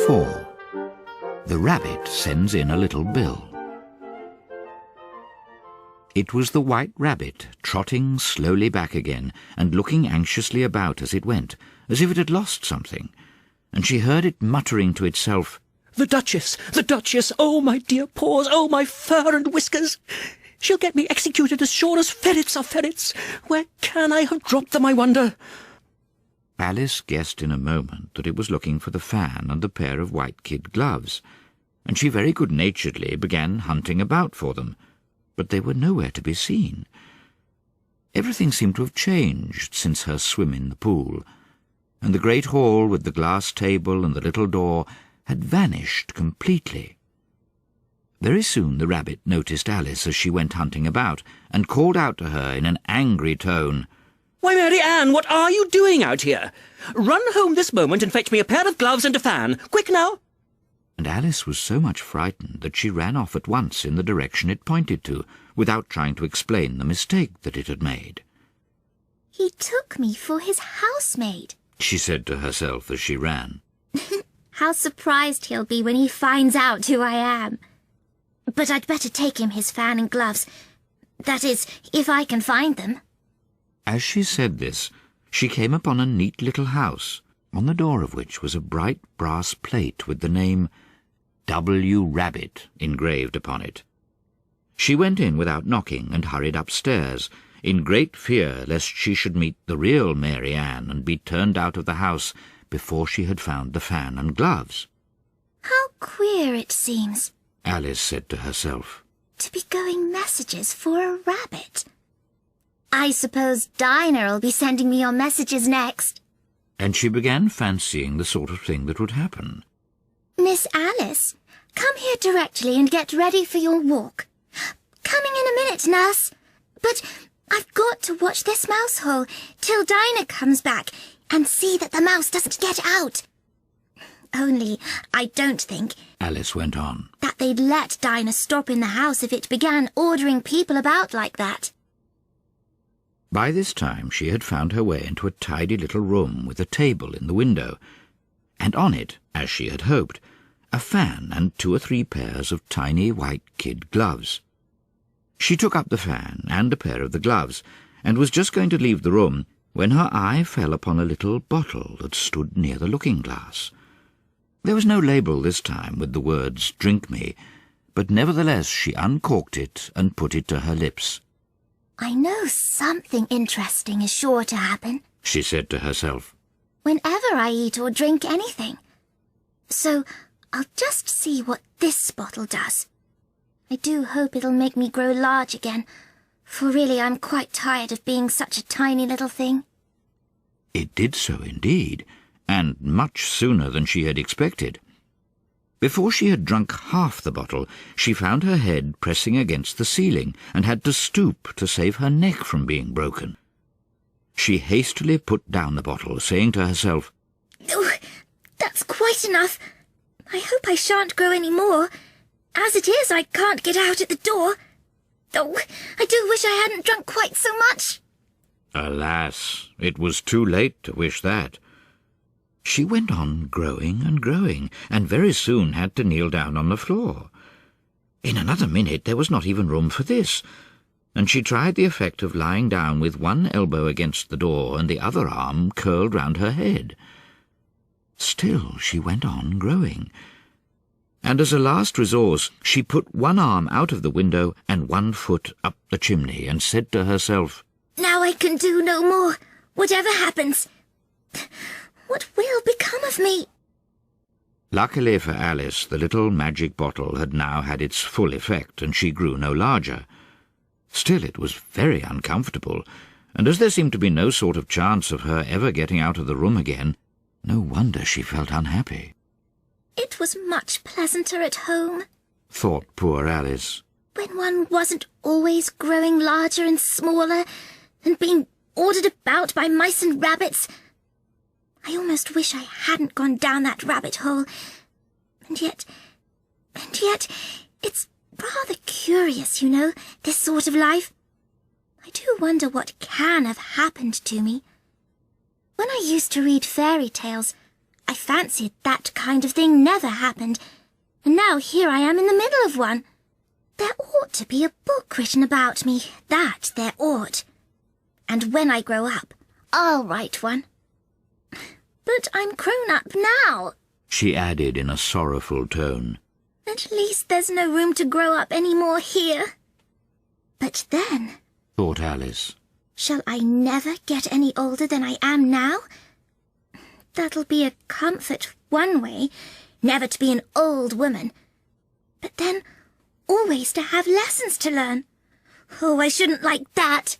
4. The Rabbit Sends in a Little Bill. It was the White Rabbit, trotting slowly back again and looking anxiously about as it went, as if it had lost something, and she heard it muttering to itself, "The Duchess! The Duchess! Oh, my dear paws! Oh, my fur and whiskers! She'll get me executed as sure as ferrets are ferrets! Where can I have dropped them, I wonder?" Alice guessed in a moment that it was looking for the fan and the pair of white kid gloves, and she very good-naturedly began hunting about for them, but they were nowhere to be seen. Everything seemed to have changed since her swim in the pool, and the great hall with the glass table and the little door had vanished completely. Very soon the rabbit noticed Alice as she went hunting about, and called out to her in an angry tone, "Why, Mary Ann, what are you doing out here? Run home this moment and fetch me a pair of gloves and a fan. Quick now!" And Alice was so much frightened that she ran off at once in the direction it pointed to, without trying to explain the mistake that it had made. "He took me for his housemaid," she said to herself as she ran. "How surprised he'll be when he finds out who I am. But I'd better take him his fan and gloves. That is, if I can find them." As she said this, she came upon a neat little house, on the door of which was a bright brass plate with the name W. Rabbit engraved upon it. She went in without knocking and hurried upstairs, in great fear lest she should meet the real Mary Ann and be turned out of the house before she had found the fan and gloves. "How queer it seems," Alice said to herself, "to be going messages for a rabbit. I suppose Dinah'll be sending me on messages next." and she began fancying the sort of thing that would happen. "Miss Alice, come here directly and get ready for your walk. Coming in a minute, nurse. But I've got to watch this mouse hole till Dinah comes back and see that the mouse doesn't get out. Only I don't think," Alice went on, "that they'd let Dinah stop in the house if it began ordering people about like that." By this time she had found her way into a tidy little room with a table in the window, and on it, as she had hoped, a fan and 2 or 3 pairs of tiny white kid gloves. She took up the fan and a pair of the gloves, and was just going to leave the room when her eye fell upon a little bottle that stood near the looking-glass. There was no label this time with the words "Drink me," but nevertheless she uncorked it and put it to her lips. "I know something interesting is sure to happen," she said to herself, "whenever I eat or drink anything. So I'll just see what this bottle does. I do hope it'll make me grow large again, for really I'm quite tired of being such a tiny little thing." It did so indeed, and much sooner than she had expected. Before she had drunk half the bottle, she found her head pressing against the ceiling, and had to stoop to save her neck from being broken. She hastily put down the bottle, saying to herself, "Oh, that's quite enough. I hope I shan't grow any more. As it is, I can't get out at the door. Oh, I do wish I hadn't drunk quite so much." Alas, it was too late to wish that. She went on growing and growing, and very soon had to kneel down on the floor. In another minute there was not even room for this, and she tried the effect of lying down with one elbow against the door and the other arm curled round her head. Still she went on growing, and as a last resource she put one arm out of the window and one foot up the chimney, and said to herself, "Now I can do no more, whatever happens. What will become of me?" Luckily for Alice, the little magic bottle had now had its full effect, and she grew no larger. Still, it was very uncomfortable, and as there seemed to be no sort of chance of her ever getting out of the room again, no wonder she felt unhappy. "It was much pleasanter at home," thought poor Alice, "when one wasn't always growing larger and smaller, and being ordered about by mice and rabbits. I almost wish I hadn't gone down that rabbit hole. And yet, it's rather curious, you know, this sort of life. I do wonder what can have happened to me. When I used to read fairy tales, I fancied that kind of thing never happened, and now here I am in the middle of one. There ought to be a book written about me, that there ought. And when I grow up, I'll write one. But I'm grown up now, she added in a sorrowful tone. At least there's no room to grow up any more here. But then, thought Alice, shall I never get any older than I am now? That'll be a comfort one way, never to be an old woman. But then, always to have lessons to learn. Oh, I shouldn't like that.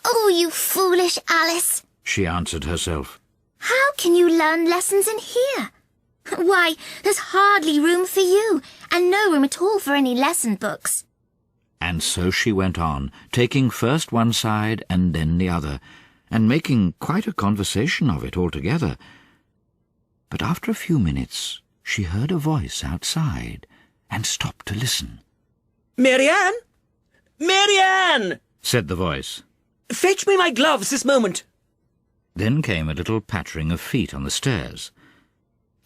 Oh, you foolish Alice, she answered herself. How can you learn lessons in here? Why, there's hardly room for you, and no room at all for any lesson books. And so she went on, taking first one side and then the other, and making quite a conversation of it altogether. But after a few minutes she heard a voice outside, and stopped to listen. "Mary-Ann! Mary-Ann!" said the voice. "Fetch me my gloves this moment." Then came a little pattering of feet on the stairs.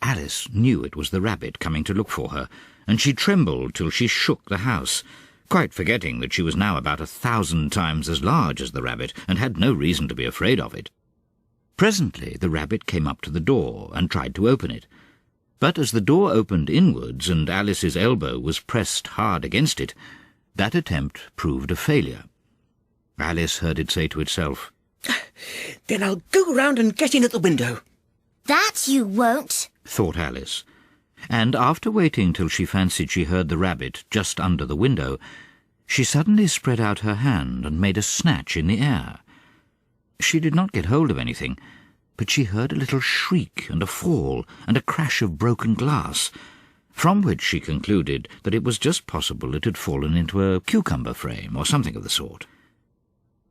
Alice knew it was the rabbit coming to look for her, and she trembled till she shook the house, quite forgetting that she was now about 1,000 times as large as the rabbit, and had no reason to be afraid of it. Presently the rabbit came up to the door and tried to open it. But as the door opened inwards and Alice's elbow was pressed hard against it, that attempt proved a failure. Alice heard it say to itself, "Then I'll go round and get in at the window." That you won't, thought Alice, and after waiting till she fancied she heard the rabbit just under the window, she suddenly spread out her hand and made a snatch in the air. She did not get hold of anything, but she heard a little shriek and a fall and a crash of broken glass, from which she concluded that it was just possible it had fallen into a cucumber frame or something of the sort.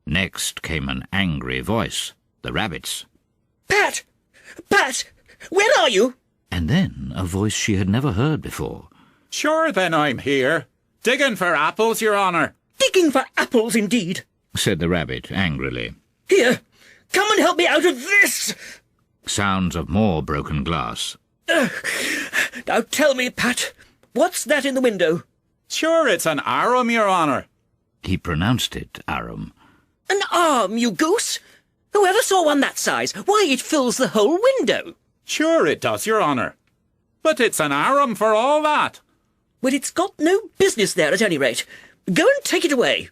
Next came an angry voice, the rabbit's. "Pat! Pat! Where are you?" And then a voice she had never heard before. "Sure then I'm here, digging for apples, your honour." "Digging for apples, indeed," said the rabbit angrily. "Here, come and help me out of this." Sounds of more broken glass. Now tell me, Pat, what's that in the window?" "Sure it's an arum, your honour." He pronounced it arum. "An arm, you goose! Whoever saw one that size? Why, it fills the whole window." "Sure it does, your honour. But it's an arum for all that." "Well, it's got no business there at any rate. Go and take it away."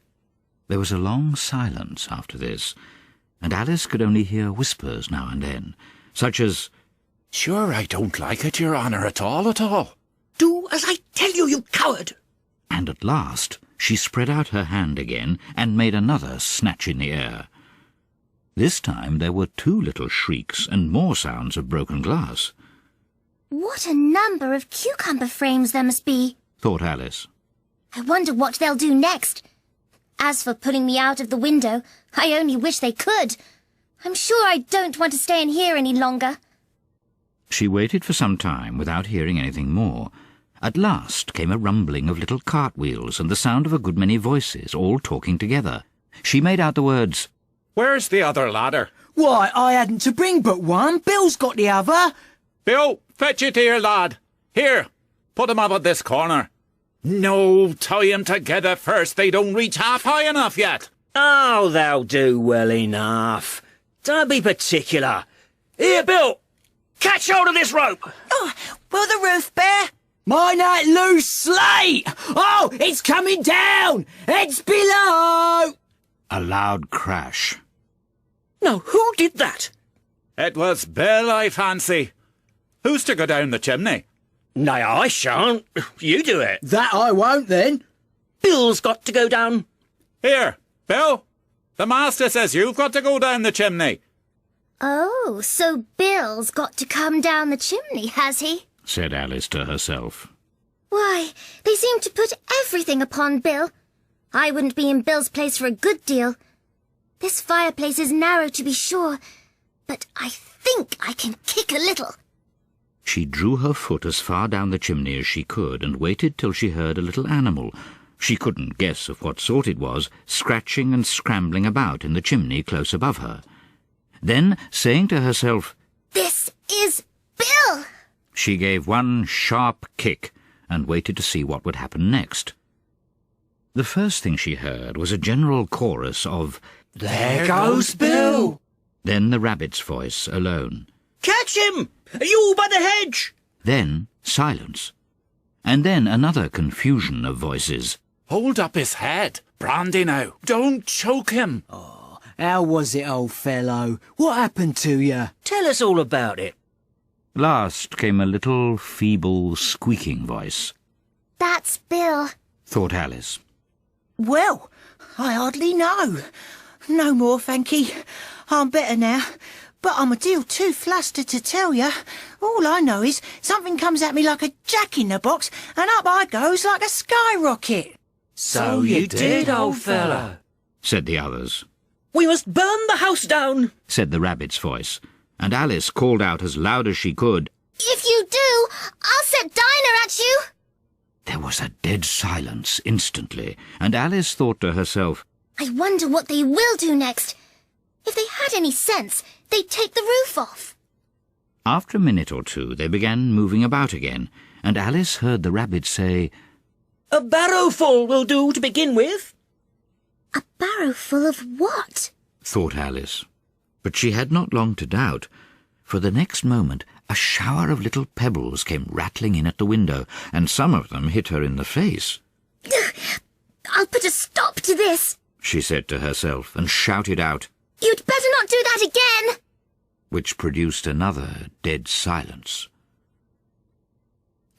There was a long silence after this, and Alice could only hear whispers now and then, such as, "Sure I don't like it, your honour, at all, at all." "Do as I tell you, you coward!" And at last she spread out her hand again and made another snatch in the air. This time there were 2 little shrieks and more sounds of broken glass. What a number of cucumber frames there must be, thought Alice. I wonder what they'll do next. As for putting me out of the window, I only wish they could. I'm sure I don't want to stay in here any longer. She waited for some time without hearing anything more. At last came a rumbling of little cartwheels and the sound of a good many voices, all talking together. She made out the words, "Where's the other ladder?" Why, I hadn't to bring but one. Bill's got the other. "Bill, fetch it here, lad. Here, put 'em up at this corner." "No, tie 'em together first. They don't reach half high enough yet." "Oh, they'll do well enough. Don't be particular. Here, Bill, catch hold of this rope." Oh, will the roof bear? Mine that loose slate! Oh, it's coming down! It's below! A loud crash. Now, who did that? "It was Bill, I fancy. Who's to go down the chimney?" "Nay, I shan't. You do it." That I won't, then. "Bill's got to go down." "Here, Bill, the master says you've got to go down the chimney." Oh, so Bill's got to come down the chimney, has he? said Alice to herself. Why, they seem to put everything upon Bill. I wouldn't be in Bill's place for a good deal. This fireplace is narrow, to be sure, but I think I can kick a little. She drew her foot as far down the chimney as she could and waited till she heard a little animal, she couldn't guess of what sort it was, scratching and scrambling about in the chimney close above her. Then, saying to herself, This is Bill! She gave one sharp kick and waited to see what would happen next. The first thing she heard was a general chorus of, There goes Bill! Then the rabbit's voice alone. Catch him! You by the hedge! Then silence. And then another confusion of voices. Hold up his head. Brandy now. Don't choke him. How was it, old fellow? What happened to you? Tell us all about it. Last came a little feeble squeaking voice. That's Bill. Thought Alice. Well, I hardly know. No more, thanky. I'm better now, but I'm a deal too flustered to tell you. All I know is something comes at me like a jack-in-the-box, and up I goes like a skyrocket. So you did, old fellow, said the others. We must burn the house down, said the rabbit's voice, and Alice called out as loud as she could. If you do, I'll set Dinah at you. There was a dead silence instantly, and Alice thought to herself, I wonder what they will do next. If they had any sense, they'd take the roof off. After a minute or two they began moving about again, and Alice heard the rabbit say, A barrowful will do to begin with. A barrow full of what? thought Alice. But she had not long to doubt, for the next moment a shower of little pebbles came rattling in at the window, and some of them hit her in the face. I'll put a stop to this, she said to herself, and shouted out, You'd better not do that again. which produced another dead silence.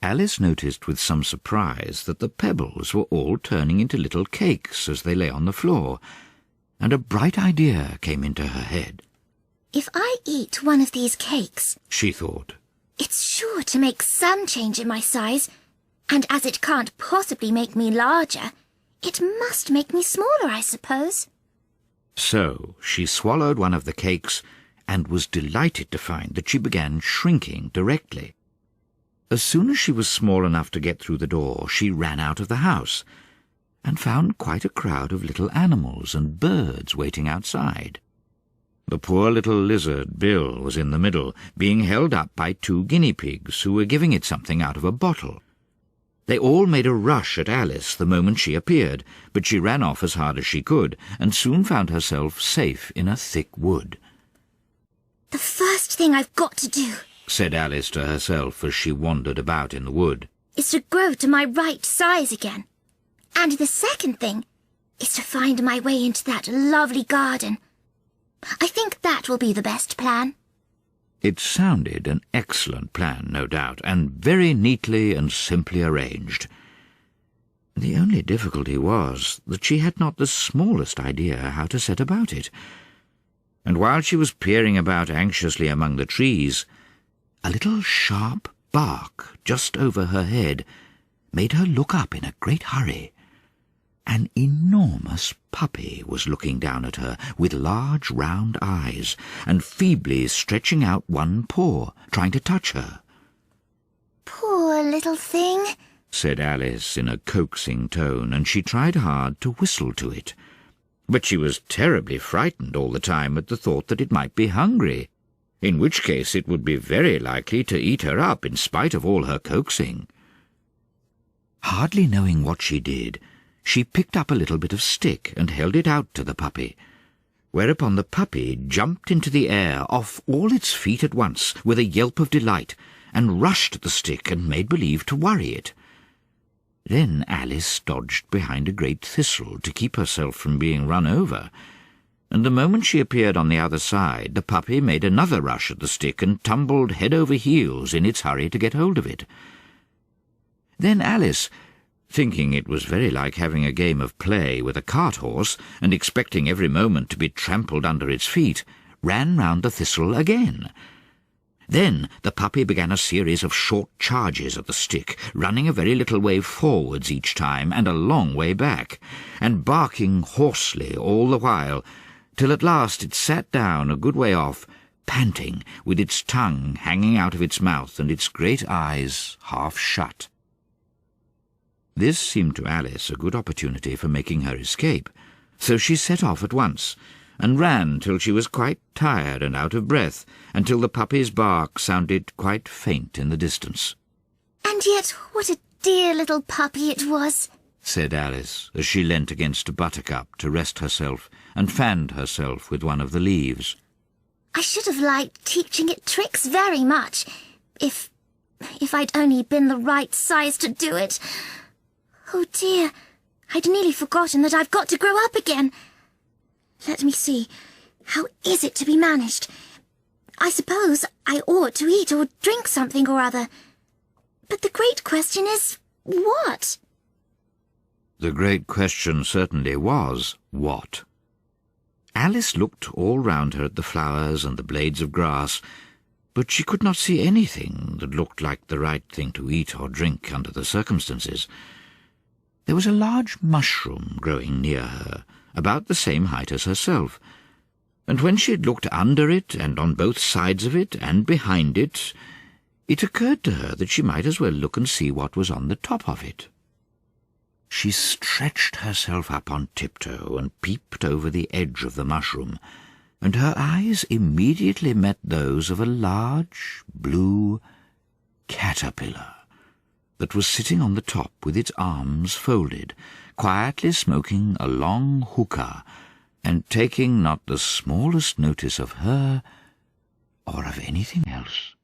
Alice noticed with some surprise that the pebbles were all turning into little cakes as they lay on the floor, and a bright idea came into her head. If I eat one of these cakes, She thought, it's sure to make some change in my size, and as it can't possibly make me larger, it must make me smaller, I suppose. So she swallowed one of the cakes and was delighted to find that she began shrinking directly. As soon as she was small enough to get through the door, she ran out of the house and found quite a crowd of little animals and birds waiting outside. The poor little lizard, Bill, was in the middle, being held up by 2 guinea pigs who were giving it something out of a bottle. They all made a rush at Alice the moment she appeared, but she ran off as hard as she could, and soon found herself safe in a thick wood. The first thing I've got to do Said Alice to herself as she wandered about in the wood. is to grow to my right size again. And the second thing is to find my way into that lovely garden. I think that will be the best plan. It sounded an excellent plan, no doubt, and very neatly and simply arranged. The only difficulty was that she had not the smallest idea how to set about it. And while she was peering about anxiously among the trees, a little sharp bark just over her head made her look up in a great hurry. An enormous puppy was looking down at her with large round eyes and feebly stretching out one paw, trying to touch her. Poor little thing. Said Alice in a coaxing tone, and she tried hard to whistle to it. But she was terribly frightened all the time at the thought that it might be hungry, in which case it would be very likely to eat her up in spite of all her coaxing. Hardly knowing what she did, she picked up a little bit of stick and held it out to the puppy, whereupon the puppy jumped into the air off all its feet at once with a yelp of delight, and rushed at the stick and made believe to worry it. Then Alice dodged behind a great thistle to keep herself from being run over, and the moment she appeared on the other side, the puppy made another rush at the stick and tumbled head over heels in its hurry to get hold of it. Then Alice, thinking it was very like having a game of play with a cart-horse, and expecting every moment to be trampled under its feet, ran round the thistle again. Then the puppy began a series of short charges at the stick, running a very little way forwards each time and a long way back, and barking hoarsely all the while, till at last it sat down a good way off, panting, with its tongue hanging out of its mouth and its great eyes half shut. This seemed to Alice a good opportunity for making her escape, so she set off at once, and ran till she was quite tired and out of breath, until the puppy's bark sounded quite faint in the distance. And yet what a dear little puppy it was, said Alice, as she leant against a buttercup to rest herself and fanned herself with one of the leaves. I should have liked teaching it tricks very much, if I'd only been the right size to do it. Oh dear, I'd nearly forgotten that I've got to grow up again. Let me see, how is it to be managed? I suppose I ought to eat or drink something or other. But the great question is, what? The great question certainly was, what? Alice looked all round her at the flowers and the blades of grass, but she could not see anything that looked like the right thing to eat or drink under the circumstances. There was a large mushroom growing near her, about the same height as herself, and when she had looked under it and on both sides of it and behind it, it occurred to her that she might as well look and see what was on the top of it. She stretched herself up on tiptoe and peeped over the edge of the mushroom, and her eyes immediately met those of a large blue caterpillar that was sitting on the top with its arms folded, quietly smoking a long hookah, and taking not the smallest notice of her or of anything else.